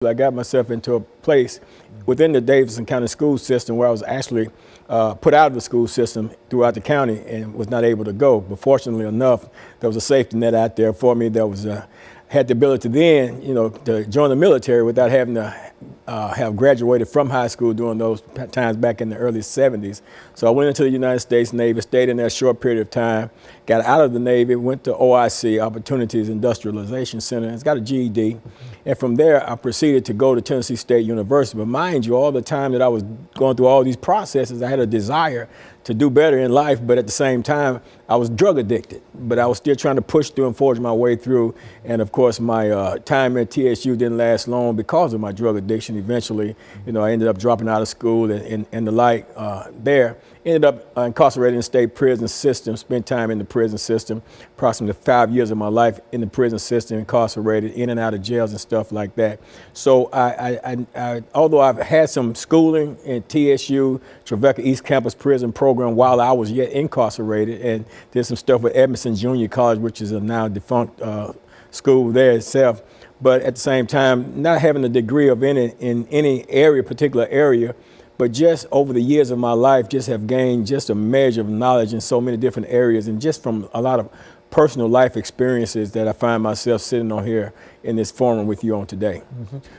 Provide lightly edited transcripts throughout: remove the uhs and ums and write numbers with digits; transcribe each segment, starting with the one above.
I got myself into a place within the Davidson County school system where I was actually put out of the school system throughout the county and was not able to go. But fortunately enough, there was a safety net out there for me that was had the ability then, to join the military without having to have graduated from high school during those times back in the early 70s. So I went into the United States Navy, stayed in there a short period of time, got out of the Navy, went to OIC, Opportunities Industrialization Center, and got a GED. And from there, I proceeded to go to Tennessee State University. But mind you, all the time that I was going through all these processes, I had a desire to do better in life, but at the same time, I was drug addicted. But I was still trying to push through and forge my way through. And of course, my time at TSU didn't last long because of my drug addiction. Eventually, I ended up dropping out of school and the like there. Ended up incarcerated in the state prison system, spent time in the prison system, approximately 5 years of my life in the prison system, incarcerated, in and out of jails and stuff like that. So although I've had some schooling in TSU, Trevecca East Campus Prison Program while I was yet incarcerated, and did some stuff with Edmondson Junior College, which is a now defunct school there itself. But at the same time, not having a degree of in any area, particular area, but just over the years of my life, just have gained just a measure of knowledge in so many different areas, and just from a lot of personal life experiences that I find myself sitting on here in this forum with you on today.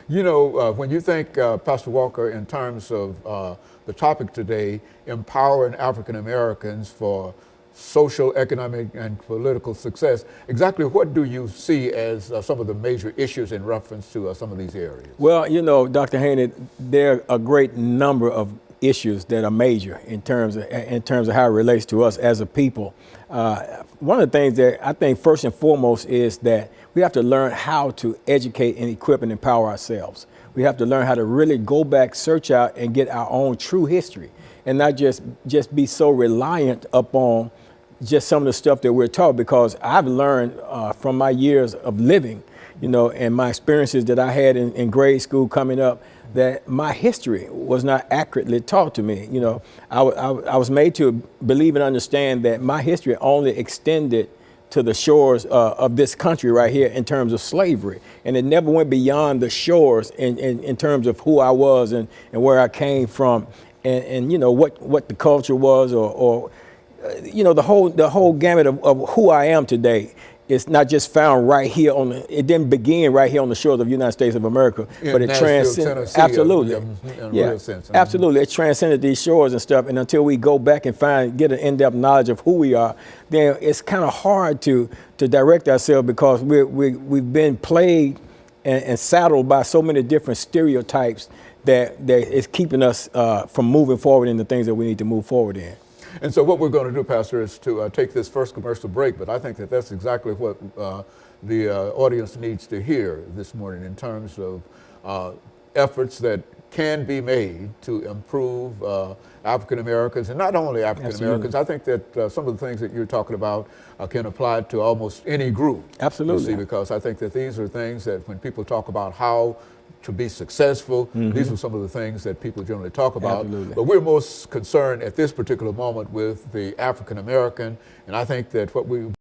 Mm-hmm. When you think, Pastor Walker, in terms of the topic today, empowering African Americans for social, economic, and political success, exactly what do you see as some of the major issues in reference to some of these areas? Well, Dr. Haney, there are a great number of issues that are major in terms of how it relates to us as a people. One of the things that I think first and foremost is that we have to learn how to educate and equip and empower ourselves. We have to learn how to really go back, search out, and get our own true history, and not just be so reliant upon just some of the stuff that we're taught. Because I've learned from my years of living, and my experiences that I had in grade school coming up, that my history was not accurately taught to me. I was made to believe and understand that my history only extended to the shores of this country right here in terms of slavery. And it never went beyond the shores in terms of who I was and where I came from, and what the culture was, or the whole gamut of who I am today. It's not just found right here it didn't begin right here on the shores of the United States of America, but it transcended. Absolutely. Real sense. Absolutely. It transcended these shores and stuff. And until we go back and get an in-depth knowledge of who we are, then it's kind of hard to direct ourselves, because we've been plagued and saddled by so many different stereotypes that is keeping us from moving forward in the things that we need to move forward in. And so what we're going to do, Pastor, is to take this first commercial break, but I think that that's exactly what the audience needs to hear this morning in terms of efforts that can be made to improve African Americans, and not only African Americans. I think that some of the things that you're talking about can apply to almost any group. Absolutely. You see, because I think that these are things that when people talk about how to be successful, these are some of the things that people generally talk about. Absolutely. But we're most concerned at this particular moment with the African American, and I think that what we